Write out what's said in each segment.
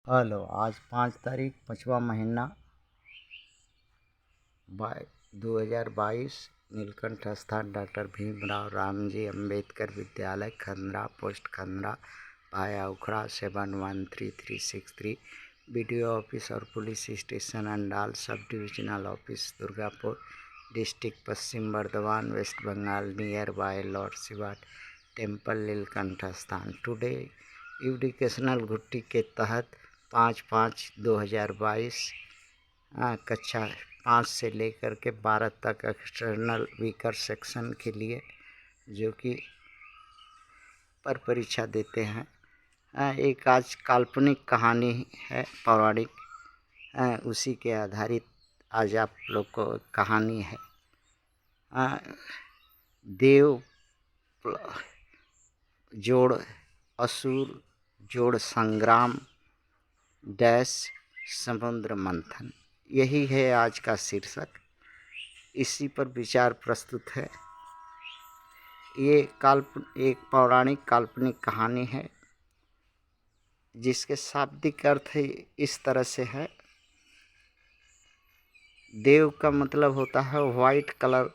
Hello, आज 5 तारीख 5वां महीना 2022। नीलकंठ स्थान डॉक्टर भीमराव रामजी अंबेडकर विद्यालय, खंडरा पोस्ट, खंडरा भाया उखड़ा 713363। BDO ऑफिस और police station Andal, sub divisional office Durgapur, district Paschim Bardhaman, West Bengal, near by lord Shiva temple, Neelkanth स्थान। टुडे एजुकेशनल घुट्टी के तहत 5/5/2022 कक्षा 5 से लेकर के 12 तक एक्सटर्नल वीकर सेक्शन के लिए जो कि पर परीक्षा देते हैं। एक आज काल्पनिक कहानी है, पौराणिक, उसी के आधारित आज आप लोग को कहानी है। देव जोड़ असुर जोड़ संग्राम डैश समुद्र मंथन, यही है आज का शीर्षक। इसी पर विचार प्रस्तुत है। ये एक पौराणिक काल्पनिक कहानी है जिसके शाब्दिक अर्थ इस तरह से है। देव का मतलब होता है वाइट कलर,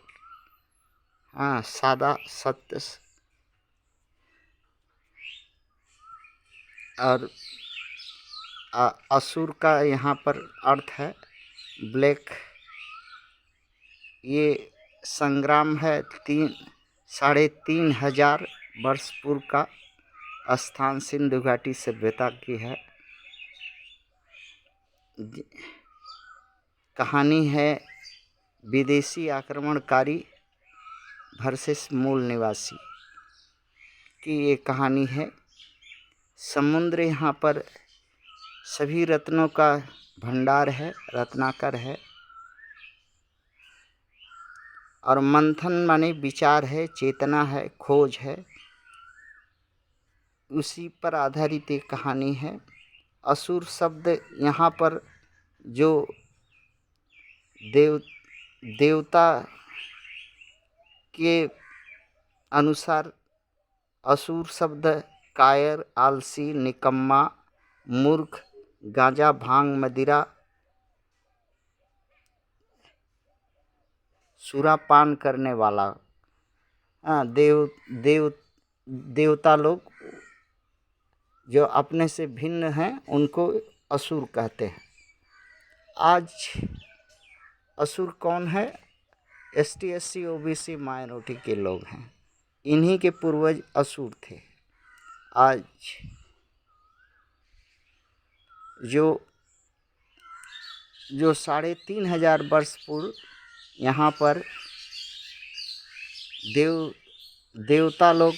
सादा सत्य, और असुर का यहाँ पर अर्थ है ब्लैक। ये संग्राम है 3,500 वर्ष पूर्व का स्थान सिंधु घाटी सभ्यता की है। कहानी है विदेशी आक्रमणकारी वर्सेस मूल निवासी की ये कहानी है। समुद्र यहाँ पर सभी रत्नों का भंडार है, रत्नाकर है, और मंथन माने विचार है, चेतना है, खोज है। उसी पर आधारित एक कहानी है। असुर शब्द यहाँ पर जो देवता के अनुसार असुर शब्द कायर, आलसी, निकम्मा, मूर्ख, गांजा भांग मदिरा सुरापान करने वाला, देवता लोग जो अपने से भिन्न हैं उनको असुर कहते हैं। आज असुर कौन है? ST SC OBC माइनॉरिटी के लोग हैं। इन्हीं के पूर्वज असुर थे। आज जो 3,500 वर्ष पूर्व यहाँ पर देवता लोग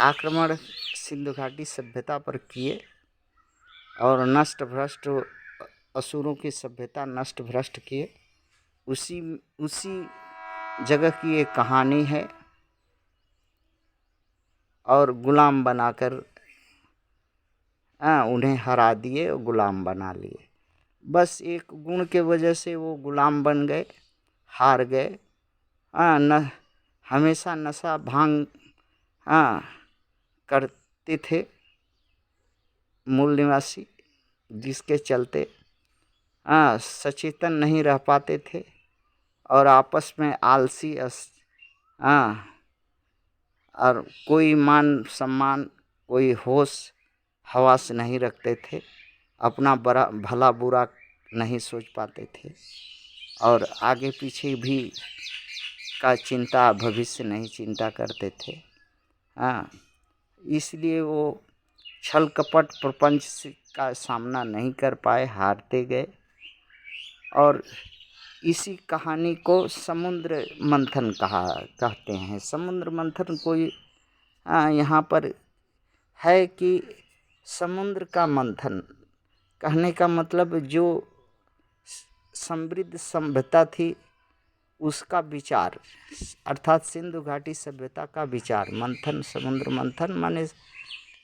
आक्रमण सिंधु घाटी सभ्यता पर किए और नष्ट भ्रष्ट असुरों की सभ्यता नष्ट भ्रष्ट किए। उसी जगह की एक कहानी है। और गुलाम बनाकर उन्हें हरा दिए और गुलाम बना लिए। बस एक गुण के वजह से वो गुलाम बन गए, हार गए। हमेशा नशा भांग करते थे मूल निवासी, जिसके चलते सचेतन नहीं रह पाते थे और आपस में आलसी और कोई मान सम्मान, कोई होश हवास नहीं रखते थे, अपना भला बुरा नहीं सोच पाते थे और आगे पीछे भी का चिंता, भविष्य नहीं चिंता करते थे। इसलिए वो छल कपट प्रपंच का सामना नहीं कर पाए, हारते गए। और इसी कहानी को समुद्र मंथन कहते हैं। समुद्र मंथन कोई यहाँ पर है कि समुद्र का मंथन कहने का मतलब जो समृद्ध सभ्यता थी उसका विचार, अर्थात सिंधु घाटी सभ्यता का विचार। मंथन, समुद्र मंथन माने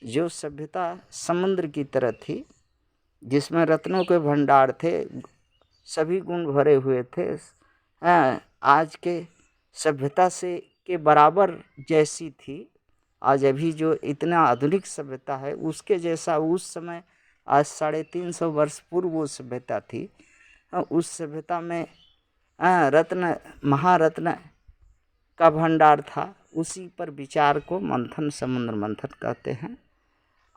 जो सभ्यता समुद्र की तरह थी, जिसमें रत्नों के भंडार थे, सभी गुण भरे हुए थे, आज के सभ्यता से के बराबर जैसी थी। आज अभी जो इतना आधुनिक सभ्यता है उसके जैसा उस समय आज 350 वर्ष पूर्व वो सभ्यता थी। उस सभ्यता में रत्न महारत्न का भंडार था। उसी पर विचार को मंथन, समुद्र मंथन कहते हैं।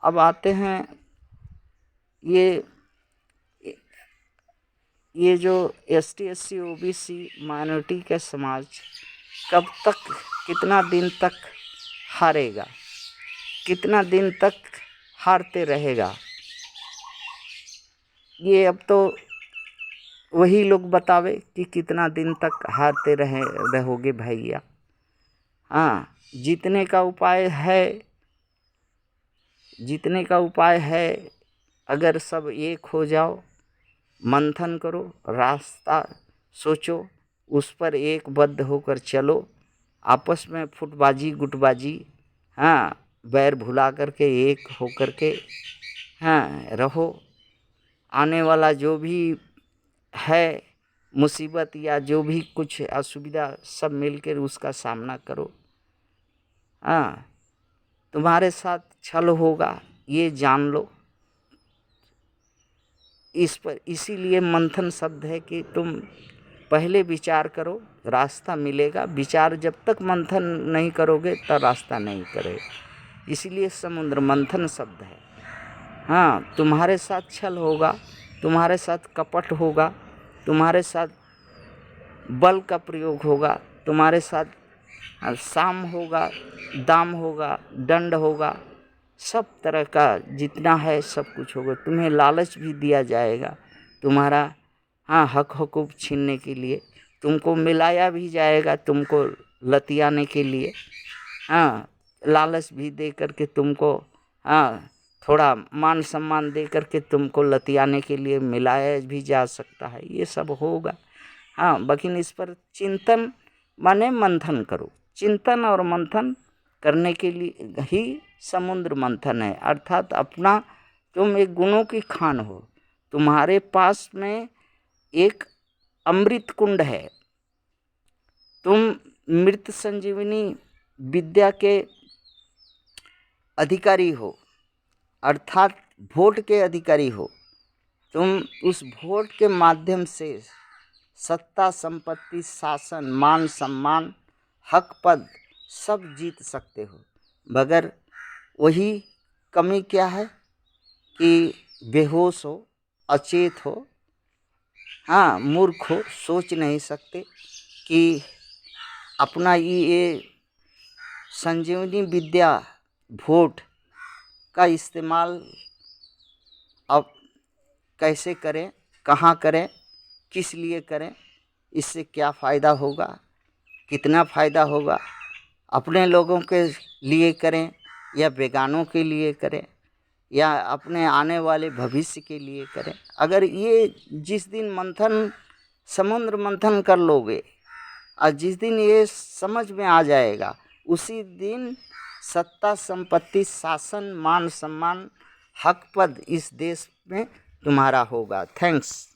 अब आते हैं ये जो ST SC OBC माइनॉरिटी के समाज कब तक, कितना दिन तक हारेगा, कितना दिन तक हारते रहेगा, ये अब तो वही लोग बतावे कि कितना दिन तक हारते रहोगे भैया। हाँ, जीतने का उपाय है अगर सब एक हो जाओ, मंथन करो, रास्ता सोचो, उस पर एकबद्ध होकर चलो, आपस में फुटबाजी गुटबाजी बैर भुला करके एक होकर के रहो। आने वाला जो भी है मुसीबत या जो भी कुछ असुविधा, सब मिलकर उसका सामना करो। तुम्हारे साथ छल होगा, ये जान लो। इसीलिए मंथन शब्द है कि तुम पहले विचार करो, रास्ता मिलेगा। विचार जब तक मंथन नहीं करोगे तब रास्ता नहीं करोगे। इसीलिए समुद्र मंथन शब्द है। तुम्हारे साथ छल होगा, तुम्हारे साथ कपट होगा, तुम्हारे साथ बल का प्रयोग होगा, तुम्हारे साथ साम होगा, दाम होगा, दंड होगा, सब तरह का जितना है सब कुछ होगा। तुम्हें लालच भी दिया जाएगा, तुम्हारा हक हुकूक छीनने के लिए। तुमको मिलाया भी जाएगा, तुमको लतियाने के लिए। लालच भी दे करके तुमको थोड़ा मान सम्मान दे करके तुमको लतियाने के लिए मिलाया भी जा सकता है। ये सब होगा। लेकिन इस पर चिंतन माने मंथन करो। चिंतन और मंथन करने के लिए ही समुद्र मंथन है। अर्थात अपना तुम एक गुणों की खान हो, तुम्हारे पास में एक अमृत कुंड है, तुम मृत संजीवनी विद्या के अधिकारी हो, अर्थात वोट के अधिकारी हो। तुम उस वोट के माध्यम से सत्ता, संपत्ति, शासन, मान सम्मान, हक, पद सब जीत सकते हो। मगर वही कमी क्या है कि बेहोश हो, अचेत हो, मूर्ख हो, सोच नहीं सकते कि अपना ये संजीवनी विद्या वोट का इस्तेमाल अब कैसे करें, कहाँ करें, किस लिए करें, इससे क्या फ़ायदा होगा, कितना फ़ायदा होगा, अपने लोगों के लिए करें या बेगानों के लिए करें या अपने आने वाले भविष्य के लिए करें। अगर ये जिस दिन मंथन, समुद्र मंथन कर लोगे और जिस दिन ये समझ में आ जाएगा, उसी दिन सत्ता, संपत्ति, शासन, मान सम्मान, हक, पद इस देश में तुम्हारा होगा। थैंक्स।